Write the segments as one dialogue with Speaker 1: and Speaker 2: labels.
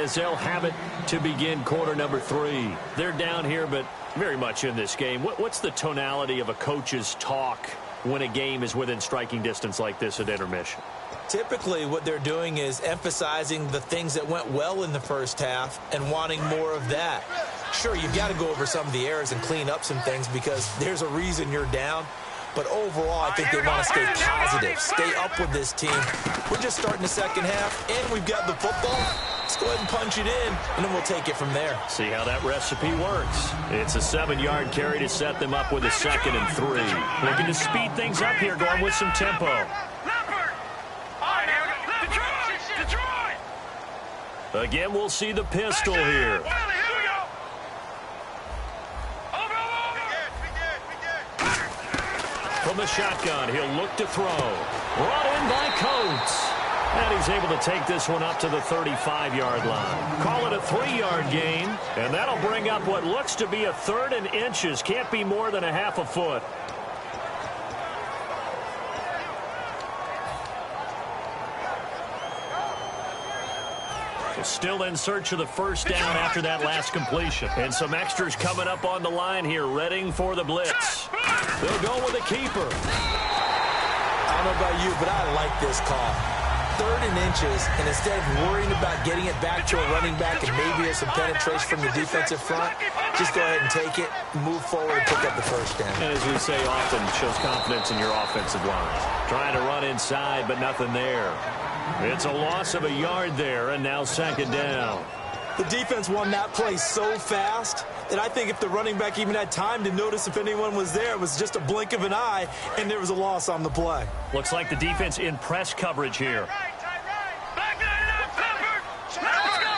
Speaker 1: as they'll have it to begin quarter number 3. They're down here, but very much in this game. What's the tonality of a coach's talk when a game is within striking distance like this at intermission?
Speaker 2: Typically, what they're doing is emphasizing the things that went well in the first half and wanting more of that. Sure, you've got to go over some of the errors and clean up some things because there's a reason you're down. But overall, I think they want to stay positive, stay up with this team. We're just starting the second half, and we've got the football. Let's go ahead and punch it in, and then we'll take it from there.
Speaker 1: See how that recipe works. It's a 7-yard carry to set them up with a 2nd and 3. Looking to speed things up here, going with some tempo. Again, we'll see the pistol here. From the shotgun, he'll look to throw. Brought in by Coates. And he's able to take this one up to the 35-yard line. Call it a 3-yard gain, and that'll bring up what looks to be a 3rd and inches. Can't be more than a half a foot. Still in search of the first down after that last completion. And some extras coming up on the line here, readying for the blitz. They'll go with a keeper.
Speaker 2: I don't know about you, but I like this call. 3rd and inches, and instead of worrying about getting it back to a running back and maybe there's some penetration from the defensive front, just go ahead and take it, move forward, and pick up the first down.
Speaker 1: And as we say often, shows confidence in your offensive line. Trying to run inside, but nothing there. It's a loss of a yard there, and now 2nd down.
Speaker 2: The defense won that play so fast that I think if the running back even had time to notice if anyone was there, it was just a blink of an eye, and there was a loss on the play.
Speaker 1: Looks like the defense in press coverage here.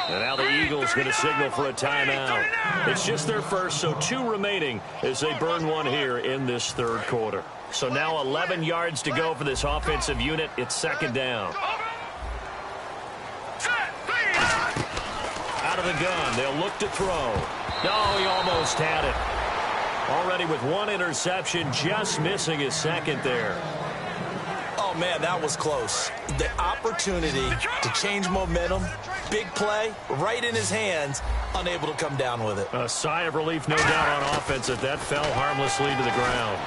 Speaker 1: And now the Eagles going to signal for a timeout. It's just their first, so 2 remaining as they burn one here in this 3rd quarter. So now 11 yards to go for this offensive unit. It's 2nd down. Out of the gun, they'll look to throw. No, he almost had it. Already with 1 interception, just missing his 2nd there.
Speaker 2: Oh, man, that was close. The opportunity to change momentum, big play, right in his hands, unable to come down with it.
Speaker 1: A sigh of relief, no doubt, on offense that fell harmlessly to the ground.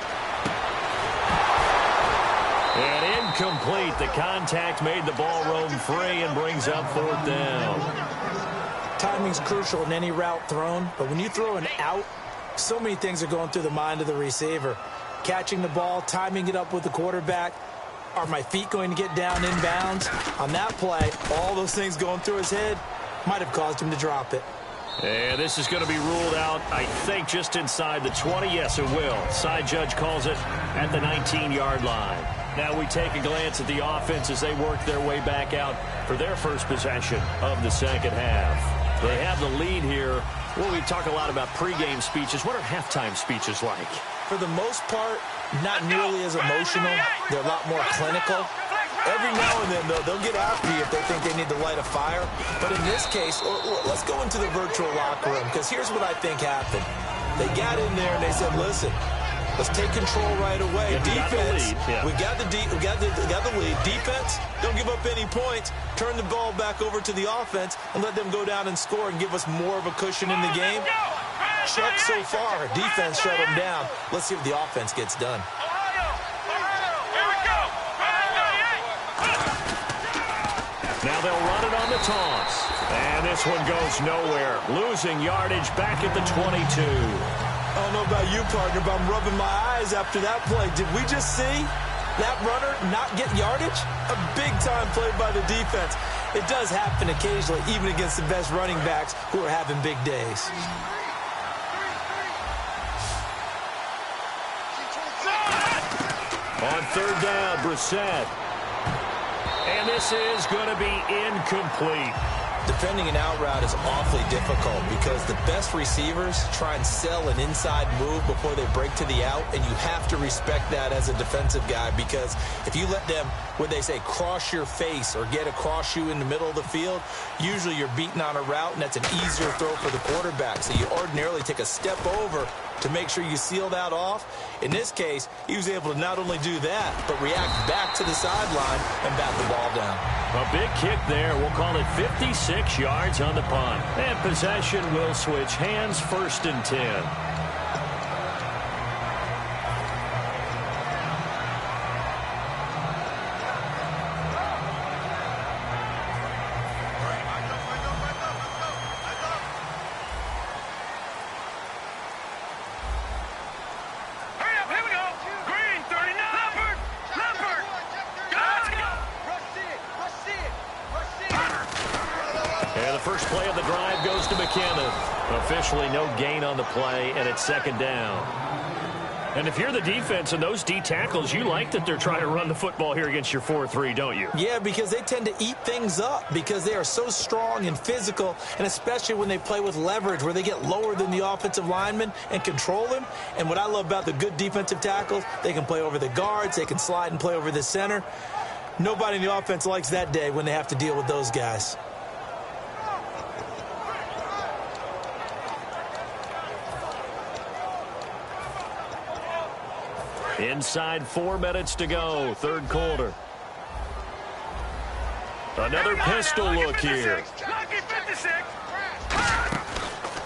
Speaker 1: And incomplete. The contact made the ball roam free and brings up 4th down.
Speaker 2: Timing's crucial in any route thrown, but when you throw an out, so many things are going through the mind of the receiver. Catching the ball, timing it up with the quarterback. Are my feet going to get down inbounds? On that play, all those things going through his head might have caused him to drop it.
Speaker 1: And this is going to be ruled out, I think, just inside the 20. Yes, it will. Side judge calls it at the 19-yard line. Now we take a glance at the offense as they work their way back out for their first possession of the 2nd half. They have the lead here. Well, we talk a lot about pregame speeches. What are halftime speeches like?
Speaker 2: For the most part, not nearly as emotional. They're a lot more clinical. Every now and then, though, they'll get after you if they think they need to light a fire. But in this case, let's go into the virtual locker room, because here's what I think happened. They got in there and they said, listen, let's take control right away. Defense, we got the lead. Defense, don't give up any points. Turn the ball back over to the offense and let them go down and score and give us more of a cushion in the game. Check so far. Defense shut them down. Let's see what the offense gets done.
Speaker 1: Now they'll run it on the toss. And this one goes nowhere. Losing yardage back at the 22.
Speaker 2: I don't know about you, partner, but I'm rubbing my eyes after that play. Did we just see that runner not get yardage? A big-time play by the defense. It does happen occasionally, even against the best running backs who are having big days.
Speaker 1: On 3rd down, Brissett. And this is going to be incomplete.
Speaker 2: Defending an out route is awfully difficult because the best receivers try and sell an inside move before they break to the out, and you have to respect that as a defensive guy, because if you let them, what they say, cross your face or get across you in the middle of the field, usually you're beaten on a route, and that's an easier throw for the quarterback. So you ordinarily take a step over to make sure you seal that off. In this case, he was able to not only do that, but react back to the sideline and bat the ball down.
Speaker 1: A big kick there. We'll call it 56 yards on the punt. And possession will switch hands, 1st and 10. First play of the drive goes to McKinnon. Officially no gain on the play, and it's 2nd down. And if you're the defense and those D tackles, you like that they're trying to run the football here against your 4-3, don't you?
Speaker 2: Yeah, because they tend to eat things up because they are so strong and physical, and especially when they play with leverage where they get lower than the offensive lineman and control him. And what I love about the good defensive tackles, they can play over the guards, they can slide and play over the center. Nobody in the offense likes that day when they have to deal with those guys.
Speaker 1: Inside 4 minutes to go, 3rd quarter. Another pistol look here.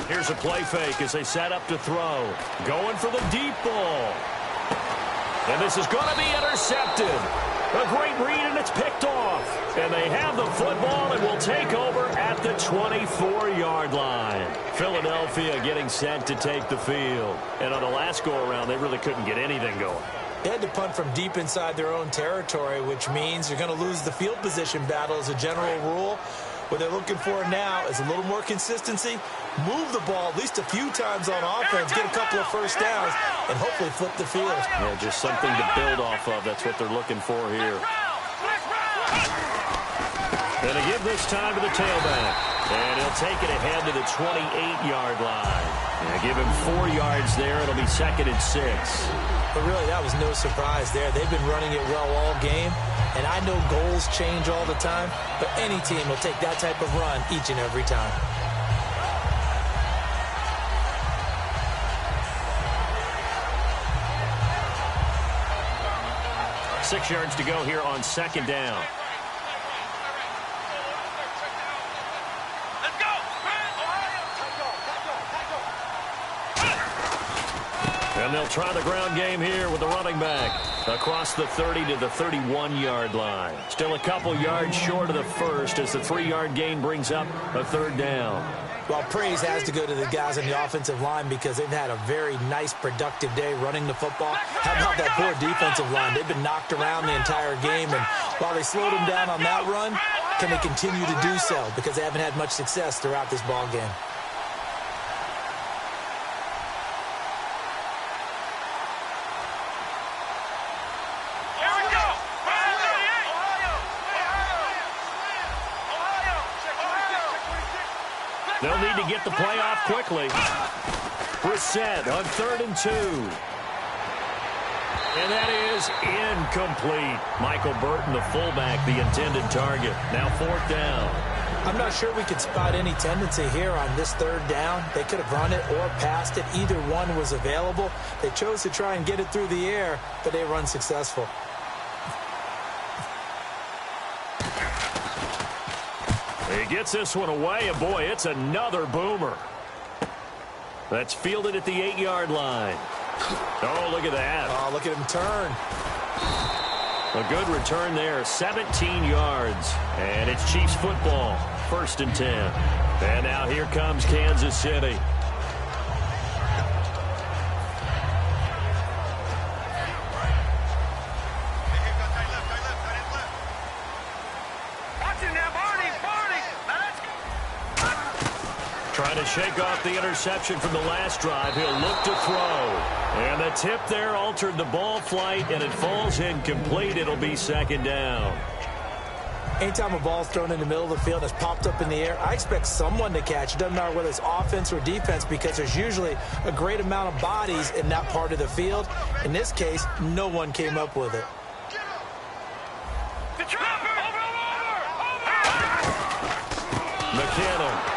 Speaker 1: Here's a play fake as they set up to throw. Going for the deep ball. And this is going to be intercepted. A great read, and it's picked off. And they have the football and will take over at the 24-yard line. Philadelphia getting set to take the field. And on the last go-around, they really couldn't get anything going.
Speaker 2: They had to punt from deep inside their own territory, which means you're going to lose the field position battle as a general rule. What they're looking for now is a little more consistency, move the ball at least a few times on offense, get a couple of first downs, and hopefully flip the field.
Speaker 1: Yeah, just something to build off of. That's what they're looking for here. And to give this time to the tailback. And he'll take it ahead to the 28-yard line. Yeah, give him 4 yards there. It'll be 2nd and 6.
Speaker 2: But really, that was no surprise there. They've been running it well all game. And I know goals change all the time, but any team will take that type of run each and every time.
Speaker 1: Six yards to go here on 2nd down. And they'll try the ground game here with the running back across the 30 to the 31-yard line. Still a couple yards short of the first as the 3-yard gain brings up a 3rd down.
Speaker 2: Well, praise has to go to the guys on the offensive line because they've had a very nice, productive day running the football. How about that poor defensive line? They've been knocked around the entire game, and while they slowed them down on that run, can they continue to do so? Because they haven't had much success throughout this ball game.
Speaker 1: They'll need to get the play off quickly. Brissett on 3rd and 2. And that is incomplete. Michael Burton, the fullback, the intended target. Now 4th down.
Speaker 2: I'm not sure we could spot any tendency here on this 3rd down. They could have run it or passed it. Either one was available. They chose to try and get it through the air, but they were unsuccessful.
Speaker 1: He gets this one away, and boy, it's another boomer. That's fielded at the 8-yard line. Oh, look at that.
Speaker 2: Oh, look at him turn.
Speaker 1: A good return there, 17 yards. And it's Chiefs football, 1st and 10. And now here comes Kansas City. Trying to shake off the interception from the last drive. He'll look to throw. And the tip there altered the ball flight, and it falls incomplete. It'll be 2nd down.
Speaker 2: Anytime a ball's thrown in the middle of the field and it's popped up in the air, I expect someone to catch. It doesn't matter whether it's offense or defense because there's usually a great amount of bodies in that part of the field. In this case, no one came up with it.
Speaker 1: McKinnon.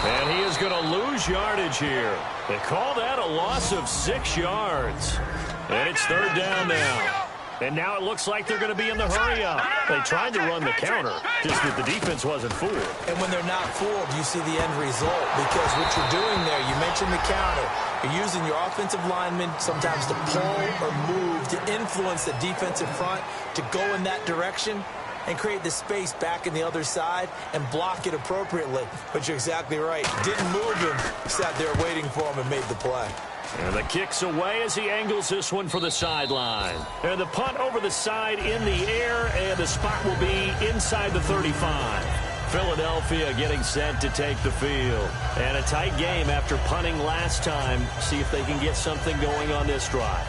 Speaker 1: And he is going to lose yardage here. They call that a loss of 6 yards. And it's 3rd down now. And now it looks like they're going to be in the hurry-up. They tried to run the counter, just that the defense wasn't fooled.
Speaker 2: And when they're not fooled, you see the end result. Because what you're doing there, you mentioned the counter. You're using your offensive linemen sometimes to pull or move to influence the defensive front to go in that direction and create the space back in the other side and block it appropriately. But you're exactly right. Didn't move him. Sat there waiting for him and made the play.
Speaker 1: And the kick's away as he angles this one for the sideline. And the punt over the side in the air, and the spot will be inside the 35. Philadelphia getting set to take the field. And a tight game after punting last time. See if they can get something going on this drive.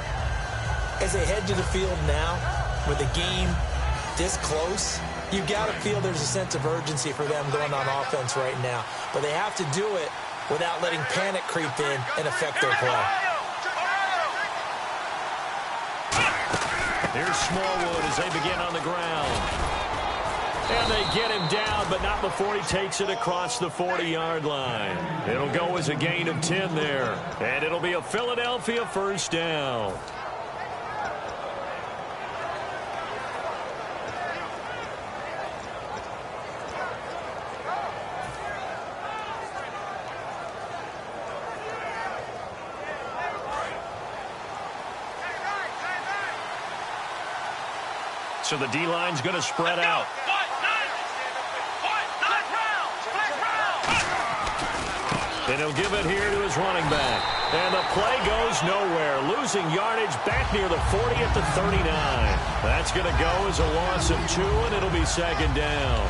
Speaker 2: As they head to the field now, with the game this close, you've got to feel there's a sense of urgency for them going on offense right now. But they have to do it without letting panic creep in and affect their play.
Speaker 1: Here's Smallwood as they begin on the ground. And they get him down, but not before he takes it across the 40-yard line. It'll go as a gain of 10 there. And it'll be a Philadelphia first down. So the D-line's going to spread out. And he'll give it here to his running back. And the play goes nowhere. Losing yardage back near the 40 at the 39. That's going to go as a loss of 2, and it'll be second down.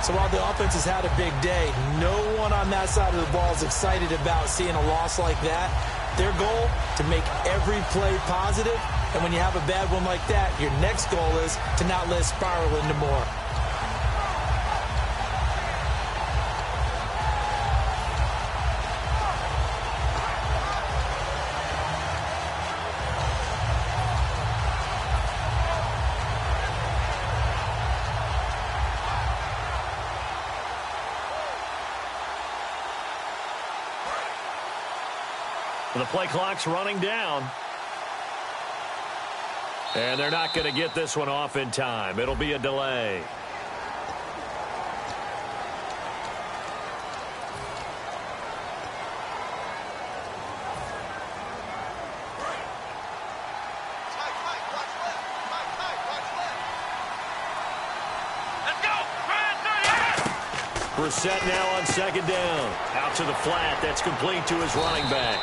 Speaker 2: So while the offense has had a big day, no one on that side of the ball is excited about seeing a loss like that. Their goal, to make every play positive. And when you have a bad one like that, your next goal is to not let it spiral into more.
Speaker 1: The play clock's running down. And they're not going to get this one off in time. It'll be a delay. Brissett now on second down. Out to the flat. That's complete to his running back.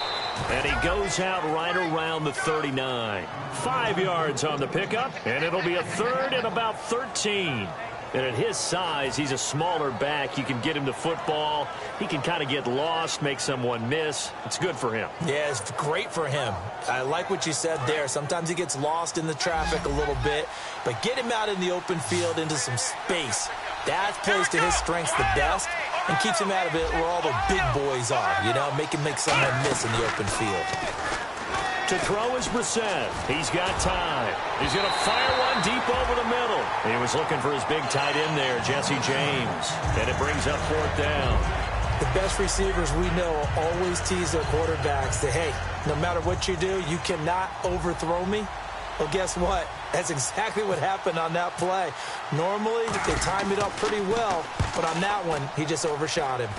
Speaker 1: And he goes out right around the 39. 5 yards on the pickup, and it'll be a third and about 13. And at his size, he's a smaller back. You can get him to football. He can kind of get lost, make someone miss. It's good for him.
Speaker 2: Yeah, it's great for him. I like what you said there. Sometimes he gets lost in the traffic a little bit, but get him out in the open field into some space. That plays to his strengths the best and keeps him out of it where all the big boys are, you know, make someone miss in the open field.
Speaker 1: To throw is Brissett. He's got time. He's going to fire one deep over the middle. He was looking for his big tight end there, Jesse James. And it brings up fourth down.
Speaker 2: The best receivers we know always tease their quarterbacks that, hey, no matter what you do, you cannot overthrow me. Well, guess what? That's exactly what happened on that play. Normally, they time it up pretty well, but on that one, he just overshot him.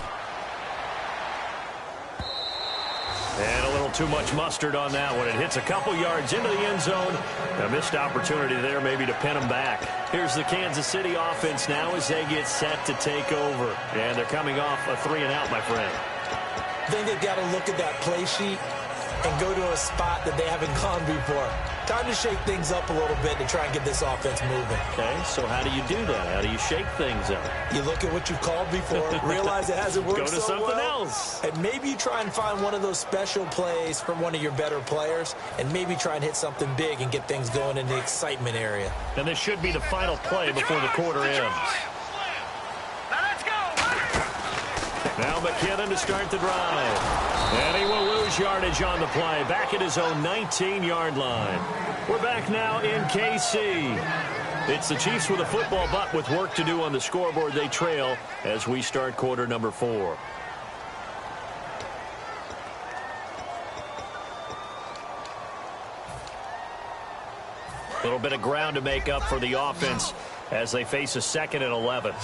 Speaker 1: And a little too much mustard on that one. It hits a couple yards into the end zone. A missed opportunity there maybe to pin him back. Here's the Kansas City offense now as they get set to take over. And they're coming off a 3-and-out, my friend.
Speaker 2: I think they've got to look at that play sheet and go to a spot that they haven't gone before. Time to shake things up a little bit to try and get this offense moving.
Speaker 1: Okay, so how do you do that? How do you shake things up?
Speaker 2: You look at what you've called before, realize it hasn't worked so well.
Speaker 1: Go to something else.
Speaker 2: And maybe you try and find one of those special plays from one of your better players, and maybe try and hit something big and get things going in the excitement area.
Speaker 1: And this should be the final play before the quarter ends. Now McKinnon to start the drive. And he will lose yardage on the play. Back at his own 19-yard line. We're back now in KC. It's the Chiefs with a football, but with work to do on the scoreboard. They trail as we start quarter number 4. A little bit of ground to make up for the offense as they face a 2nd and 11.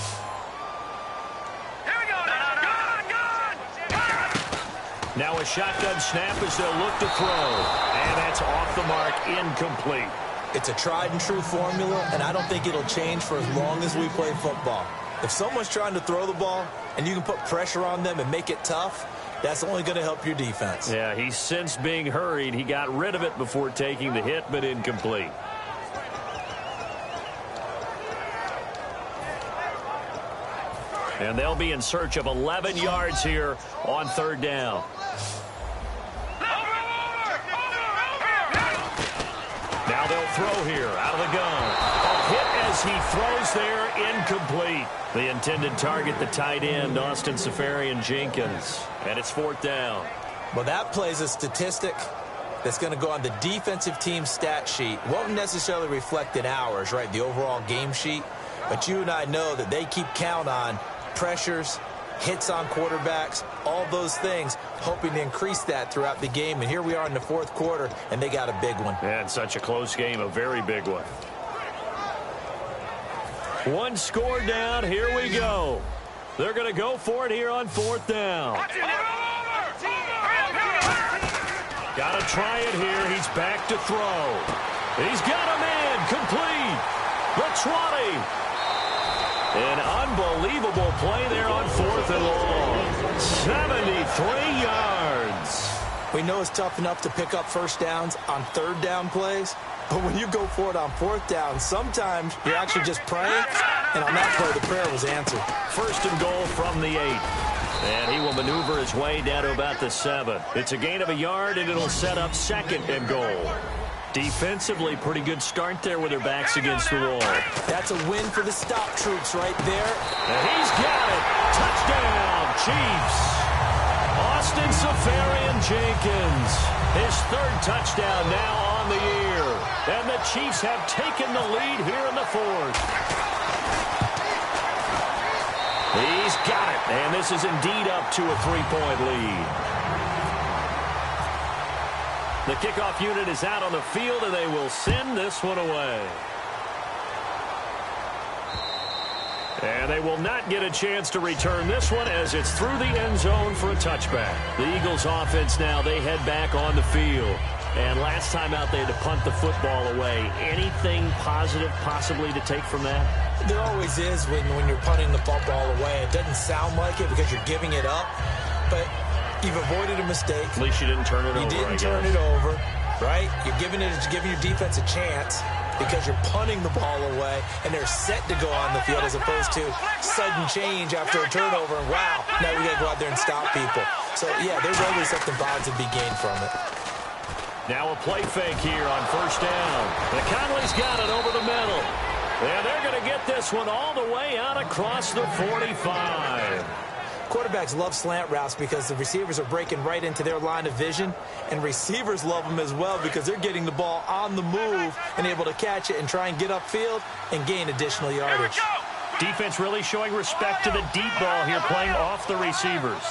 Speaker 1: Now a shotgun snap as they'll look to throw. And that's off the mark, incomplete.
Speaker 2: It's a tried and true formula, and I don't think it'll change for as long as we play football. If someone's trying to throw the ball and you can put pressure on them and make it tough, that's only going to help your defense.
Speaker 1: Yeah, he's sensed being hurried. He got rid of it before taking the hit, but incomplete. And they'll be in search of 11 yards here on 3rd down. Now they'll throw here out of the gun. A hit as he throws there, incomplete. The intended target, the tight end, Austin Seferian-Jenkins. And it's 4th down.
Speaker 2: Well, that plays a statistic that's going to go on the defensive team stat sheet. Won't necessarily reflect in ours, right, the overall game sheet. But you and I know that they keep count on pressures, hits on quarterbacks, all those things, hoping to increase that throughout the game. And here we are in the 4th quarter, and they got a big one.
Speaker 1: And such a close game, a very big one. One score down, here we go. They're going to go for it here on 4th down. Got to try it here. He's back to throw. He's got a man, complete. The 20. An unbelievable play there on 4th and long. 73 yards.
Speaker 2: We know it's tough enough to pick up first downs on 3rd down plays, but when you go for it on 4th down, sometimes you're actually just praying, and on that play, the prayer was answered.
Speaker 1: 1st and goal from the 8. And he will maneuver his way down to about the 7. It's a gain of a yard, and it'll set up 2nd and goal. Defensively, pretty good start there with their backs against the wall.
Speaker 2: That's a win for the stop troops right there.
Speaker 1: And he's got it. Touchdown, Chiefs. Austin Seferian-Jenkins. His 3rd touchdown now on the year. And the Chiefs have taken the lead here in the 4th. He's got it. And this is indeed up to a 3-point lead. The kickoff unit is out on the field, and they will send this one away. And they will not get a chance to return this one as it's through the end zone for a touchback. The Eagles offense now, they head back on the field. And last time out, they had to punt the football away. Anything positive possibly to take from that?
Speaker 2: There always is when you're punting the football away. It doesn't sound like it because you're giving it up, but you've avoided a mistake.
Speaker 1: At least you didn't turn it over.
Speaker 2: You didn't turn it over, right? You're giving your defense a chance because you're punting the ball away, and they're set to go on the field as opposed to sudden change after a turnover, and wow, now we got to go out there and stop people. So, yeah, there's always something positive to be gained from it.
Speaker 1: Now a play fake here on 1st down. And Conley's got it over the middle. And they're going to get this one all the way out across the 45.
Speaker 2: Quarterbacks love slant routes because the receivers are breaking right into their line of vision, and receivers love them as well because they're getting the ball on the move and able to catch it and try and get upfield and gain additional yardage.
Speaker 1: Defense really showing respect to the deep ball here, playing off the receivers.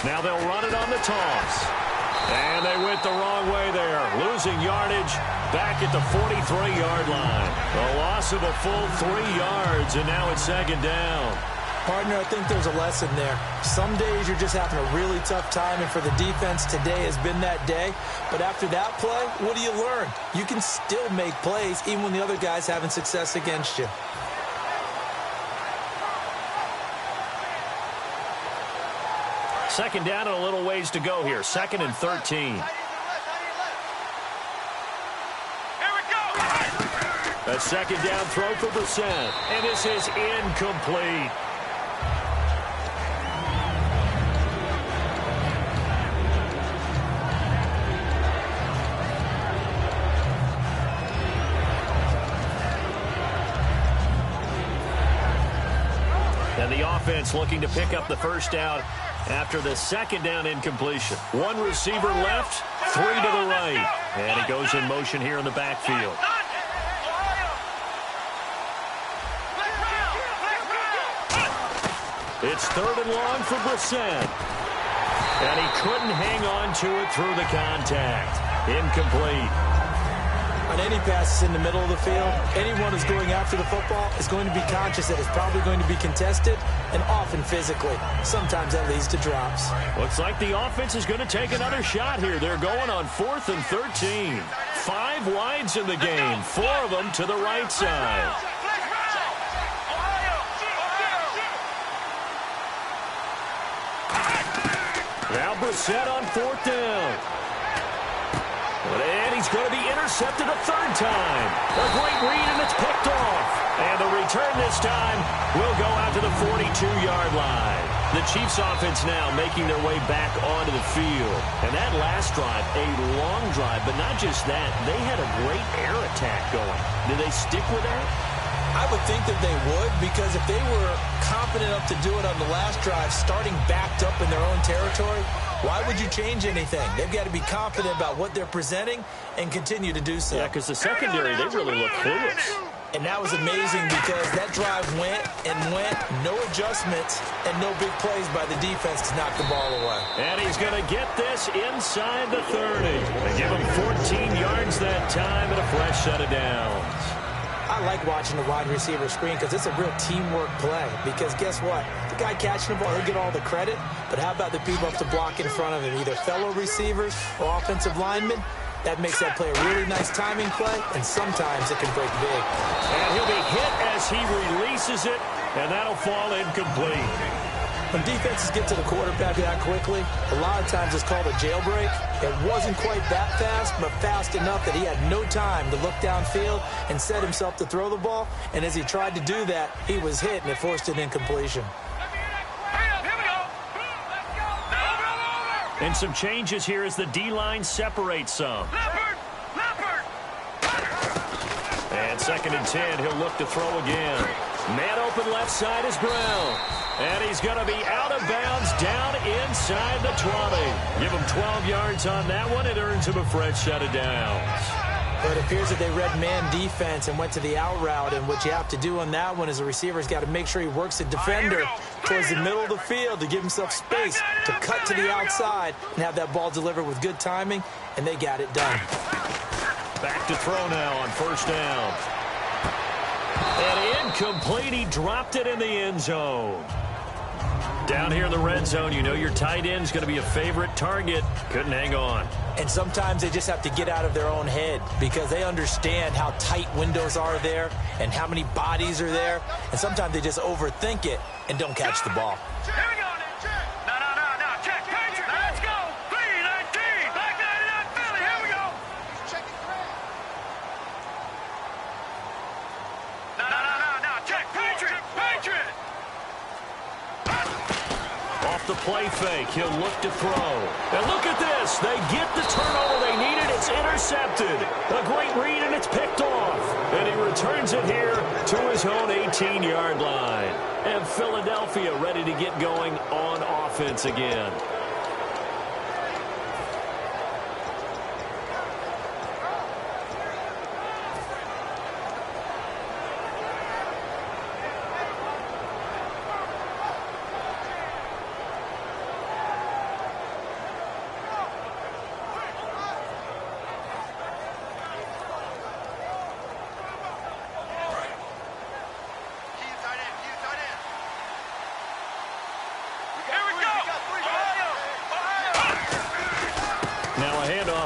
Speaker 1: Now they'll run it on the toss. And they went the wrong way there, losing yardage back at the 43-yard line. A loss of a full 3 yards, and now it's 2nd down.
Speaker 2: Partner, I think there's a lesson there. Some days you're just having a really tough time, and for the defense, today has been that day. But after that play, what do you learn? You can still make plays even when the other guy's having success against you.
Speaker 1: Second down and a little ways to go here. 2nd and 13. A 2nd down throw for Brissett. And this is incomplete. And the offense looking to pick up the 1st down after the 2nd down incompletion. 1 receiver left, 3 to the right. And he goes in motion here in the backfield. It's 3rd and long for Brissett. And he couldn't hang on to it through the contact. Incomplete.
Speaker 2: On any passes in the middle of the field, anyone who's going after the football is going to be conscious that it's probably going to be contested and often physically. Sometimes that leads to drops.
Speaker 1: Looks like the offense is going to take another shot here. They're going on 4th and 13. 5 wides in the game, 4 of them to the right side. Now Brissett on 4th down. And he's going to be intercepted a 3rd time. A great read, and it's picked off. And the return this time will go out to the 42-yard line. The Chiefs offense now making their way back onto the field. And that last drive, a long drive, but not just that. They had a great air attack going. Did they stick with that?
Speaker 2: I would think that they would, because if they were confident enough to do it on the last drive, starting backed up in their own territory, why would you change anything? They've got to be confident about what they're presenting and continue to do so.
Speaker 1: Yeah, because the secondary, they really look clueless.
Speaker 2: And that was amazing because that drive went and went, no adjustments, and no big plays by the defense to knock the ball away.
Speaker 1: And he's going to get this inside the 30. They give him 14 yards that time and a fresh set of downs.
Speaker 2: I like watching the wide receiver screen because it's a real teamwork play. Because guess what? The guy catching the ball, he'll get all the credit. But how about the people up to block in front of him? Either fellow receivers or offensive linemen. That makes that play a really nice timing play, and sometimes it can break big.
Speaker 1: And he'll be hit as he releases it, and that'll fall incomplete.
Speaker 2: When defenses get to the quarterback that quickly, a lot of times it's called a jailbreak. It wasn't quite that fast, but fast enough that he had no time to look downfield and set himself to throw the ball. And as he tried to do that, he was hit, and it forced an incompletion.
Speaker 1: And some changes here as the D-line separates some. And 2nd and 10, he'll look to throw again. Man open left side is Brown. And he's going to be out of bounds down inside the 20. Give him 12 yards on that one. It earns him a fresh set of downs.
Speaker 2: But it appears that they read man defense and went to the out route. And what you have to do on that one is the receiver's got to make sure he works the defender towards the middle of the field to give himself space to cut to the outside and have that ball delivered with good timing. And they got it done.
Speaker 1: Back to throw now on 1st down. And incomplete. He dropped it in the end zone. Down here in the red zone, you know your tight end's going to be a favorite target. Couldn't hang on.
Speaker 2: And sometimes they just have to get out of their own head because they understand how tight windows are there and how many bodies are there. And sometimes they just overthink it and don't catch the ball.
Speaker 3: Here we go. No. Check. Patriot. Let's go. 3-19. Black 99 Philly. Here we go. No. Check. Patriot.
Speaker 1: Off the play fake, he'll look to throw. And look at this. They get the turnover they needed. It's intercepted. A great read, and it's picked off. And he returns it here to his own 18-yard line. And Philadelphia ready to get going on offense again.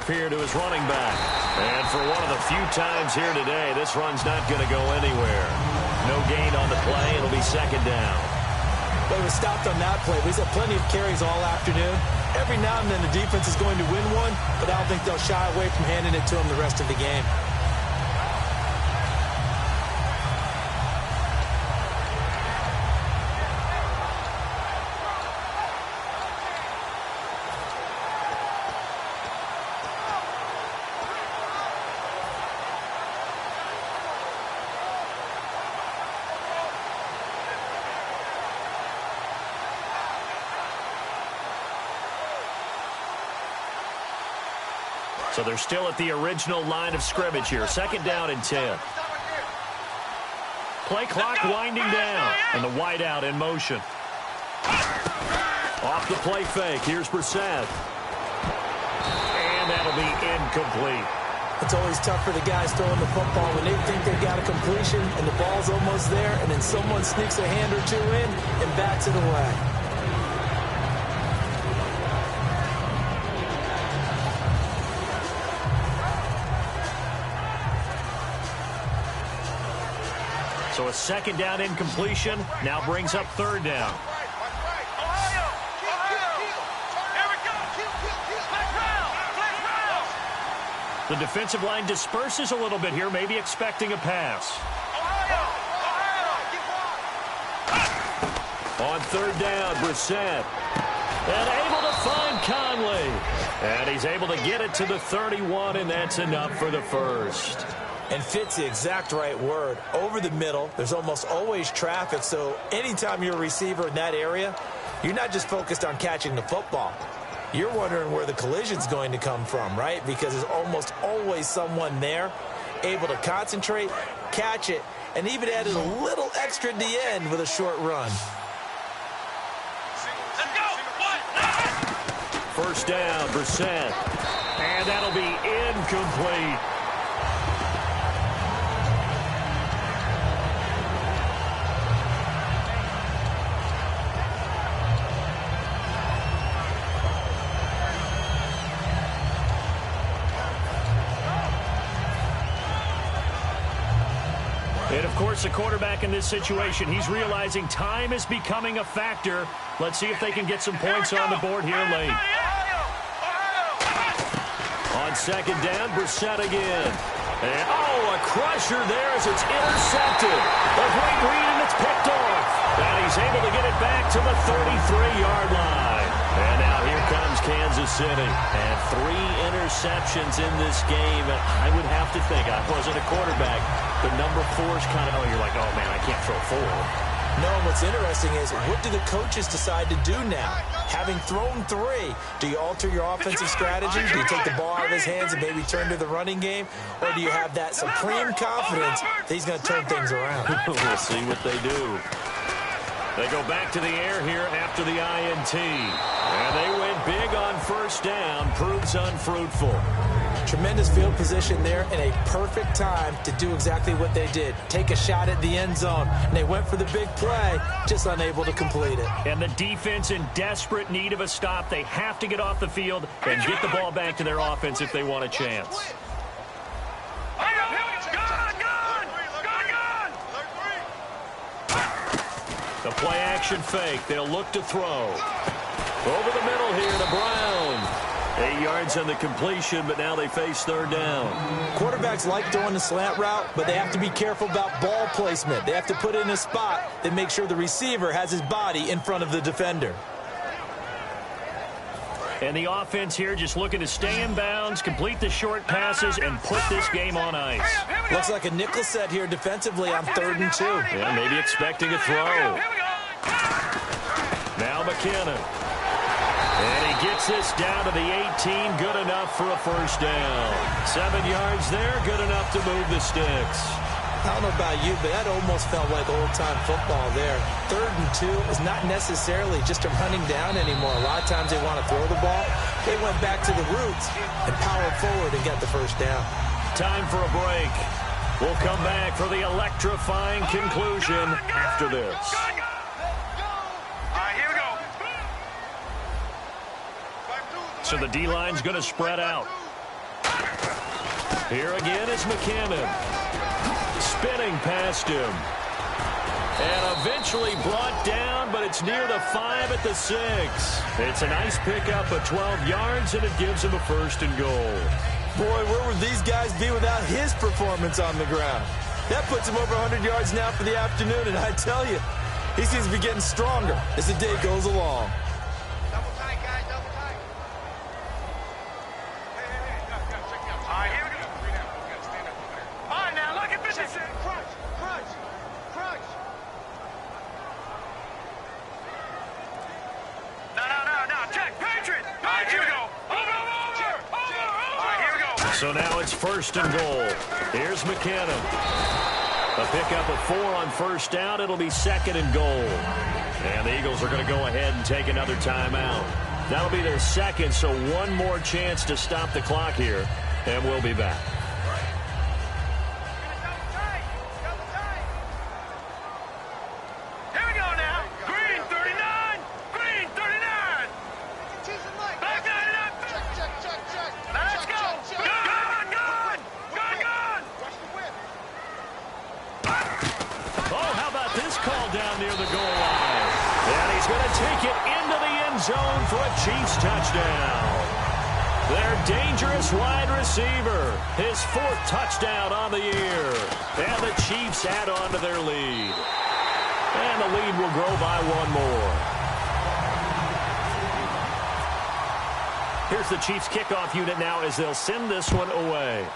Speaker 1: Here to his running back. And for one of the few times here today, this run's not going to go anywhere. No gain on the play. It'll be 2nd down.
Speaker 2: Well, he was stopped on that play. But he's had plenty of carries all afternoon. Every now and then the defense is going to win one, but I don't think they'll shy away from handing it to him the rest of the game.
Speaker 1: So they're still at the original line of scrimmage here. 2nd down and 10. Play clock winding down. And the wideout in motion. Off the play fake. Here's Brissett. And and that'll be incomplete.
Speaker 2: It's always tough for the guys throwing the football when they think they've got a completion and the ball's almost there, and then someone sneaks a hand or two in and bats it away.
Speaker 1: So a second down incompletion now brings up third down. The defensive line disperses a little bit here, maybe expecting a pass. On third down, Brissett. And able to find Conley. And he's able to get it to the 31, and that's enough for the first.
Speaker 2: And fit's the exact right word. Over the middle, there's almost always traffic, so anytime you're a receiver in that area, you're not just focused on catching the football. You're wondering where the collision's going to come from, right? Because there's almost always someone there able to concentrate, catch it, and even added a little extra at the end with a short run.
Speaker 1: First down, Brissett. And that'll be incomplete. And, of course, the quarterback in this situation, he's realizing time is becoming a factor. Let's see if they can get some points on the board here late. On second down, Brissett again. And, a crusher there as it's intercepted. A great read, and it's picked off. And he's able to get it back to the 33-yard line. And now here comes Kansas City. And 3 interceptions in this game. I would have to think, I wasn't a quarterback, the number 4 is kind of, you're like, oh, man, I can't throw 4.
Speaker 2: No, and what's interesting is, what do the coaches decide to do now? Having thrown 3, do you alter your offensive strategy? Do you take the ball out of his hands and maybe turn to the running game? Or do you have that supreme confidence that he's going to turn things around?
Speaker 1: We'll see what they do. They go back to the air here after the INT. And they went big on first down. Proves unfruitful.
Speaker 2: Tremendous field position there and a perfect time to do exactly what they did. Take a shot at the end zone. And they went for the big play, just unable to complete it.
Speaker 1: And the defense in desperate need of a stop. They have to get off the field and get the ball back to their offense if they want a chance. The play action fake. They'll look to throw. Over the middle here to Brown. 8 yards on the completion, but now they face third down.
Speaker 2: Quarterbacks like throwing the slant route, but they have to be careful about ball placement. They have to put it in a spot that makes sure the receiver has his body in front of the defender.
Speaker 1: And the offense here just looking to stay in bounds, complete the short passes, and put this game on ice.
Speaker 2: Looks like a nickel set here defensively on 3rd and 2.
Speaker 1: Yeah, maybe expecting a throw. Now McKinnon. And he gets this down to the 18, good enough for a first down. 7 yards there, good enough to move the sticks.
Speaker 2: I don't know about you, but that almost felt like old-time football there. 3rd and 2 is not necessarily just a running down anymore. A lot of times they want to throw the ball. They went back to the roots and powered forward and got the first down.
Speaker 1: Time for a break. We'll come back for the electrifying conclusion after this. So the D-line's going to spread out. Here again is McKinnon. Spinning past him. And eventually brought down, but it's near the 5 at the 6. It's a nice pickup of 12 yards, and it gives him a 1st and goal.
Speaker 2: Boy, where would these guys be without his performance on the ground? That puts him over 100 yards now for the afternoon, and I tell you, he seems to be getting stronger as the day goes along.
Speaker 1: So now it's 1st and goal. Here's McKinnon. A pickup of 4 on first down. It'll be 2nd and goal. And the Eagles are going to go ahead and take another timeout. That'll be their second, so one more chance to stop the clock here, and we'll be back.
Speaker 3: Here we go now. Green 39. Green 39. Black 99. Check. Let's go. Good.
Speaker 1: Oh, how about this call down near the goal line? And he's going to take it into the end zone for a Chiefs touchdown. Their dangerous wide receiver, his 4th touchdown on the year. And the Chiefs add on to their lead. And the lead will grow by one more. Here's the Chiefs kickoff unit now as they'll send this one away.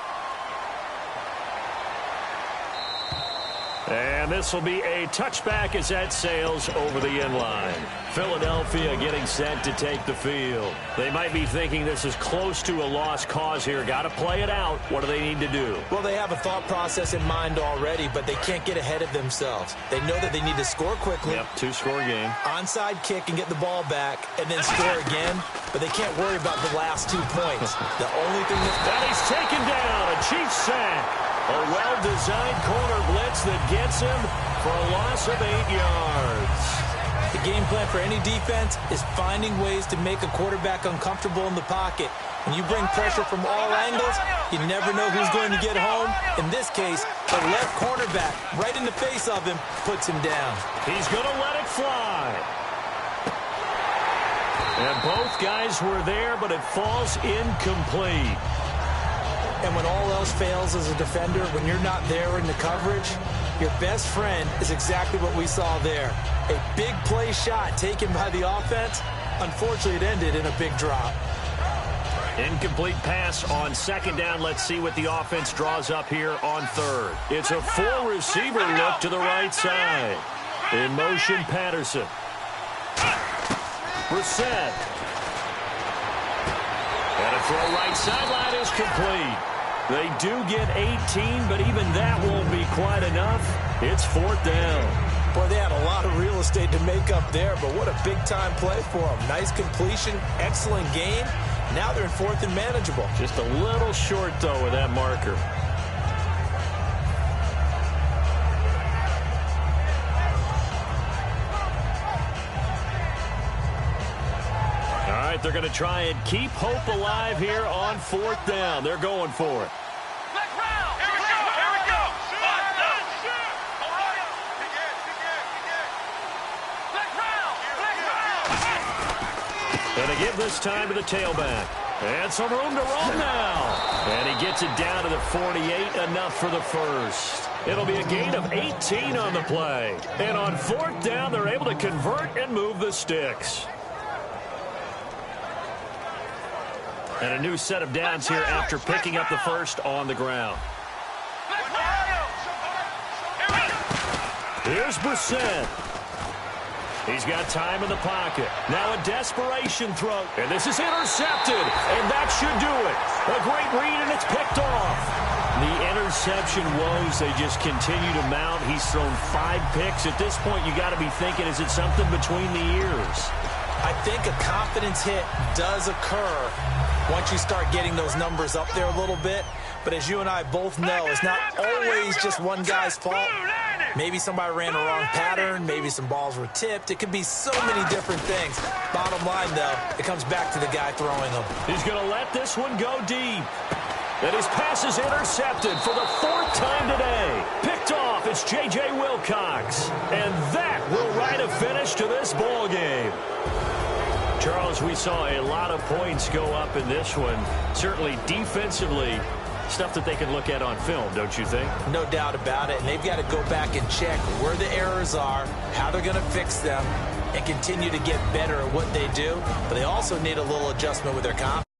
Speaker 1: And this will be a touchback as that sails over the end line. Philadelphia getting set to take the field. They might be thinking this is close to a lost cause here. Got to play it out. What do they need to do?
Speaker 2: Well, they have a thought process in mind already, but they can't get ahead of themselves. They know that they need to score quickly.
Speaker 1: Yep, 2-score game.
Speaker 2: Onside kick and get the ball back, and then score again. But they can't worry about the last 2 points. The only thing
Speaker 1: that he's taken down, a Chiefs sack. A well-designed corner blitz that gets him for a loss of 8 yards.
Speaker 2: The game plan for any defense is finding ways to make a quarterback uncomfortable in the pocket. When you bring pressure from all angles, you never know who's going to get home. In this case, the left cornerback, right in the face of him, puts him down.
Speaker 1: He's going to let it fly. And both guys were there, but it falls incomplete.
Speaker 2: And when all else fails as a defender, when you're not there in the coverage, your best friend is exactly what we saw there. A big play shot taken by the offense. Unfortunately, it ended in a big drop.
Speaker 1: Incomplete pass on 2nd down. Let's see what the offense draws up here on 3rd. It's a 4-receiver look to the right side. In motion, Patterson. Brissett. And a throw right sideline is complete. They do get 18, but even that won't be quite enough. It's 4th down.
Speaker 2: Boy, they had a lot of real estate to make up there, but what a big-time play for them. Nice completion, excellent game. Now they're in 4th and manageable.
Speaker 1: Just a little short, though, with that marker. All right, they're going to try and keep hope alive here on 4th down. They're going for it. And they give this time to the tailback. And some room to run now. And he gets it down to the 48, enough for the first. It'll be a gain of 18 on the play. And on 4th down, they're able to convert and move the sticks. And a new set of downs here after picking up the first on the ground. Here's Brissett. He's got time in the pocket. Now a desperation throw. And this is intercepted. And that should do it. A great read, and it's picked off. The interception woes, they just continue to mount. He's thrown 5 picks. At this point, you got to be thinking, is it something between the ears?
Speaker 2: I think a confidence hit does occur once you start getting those numbers up there a little bit. But as you and I both know, it's not always just one guy's fault. Maybe somebody ran a wrong pattern. Maybe some balls were tipped. It could be so many different things. Bottom line, though, it comes back to the guy throwing them.
Speaker 1: He's going to let this one go deep. And his pass is intercepted for the 4th time today. Picked off, it's J.J. Wilcox. And that will write a finish to this ball game. Charles, we saw a lot of points go up in this one. Certainly defensively, stuff that they can look at on film, don't you think?
Speaker 2: No doubt about it. And they've got to go back and check where the errors are, how they're going to fix them, and continue to get better at what they do. But they also need a little adjustment with their confidence.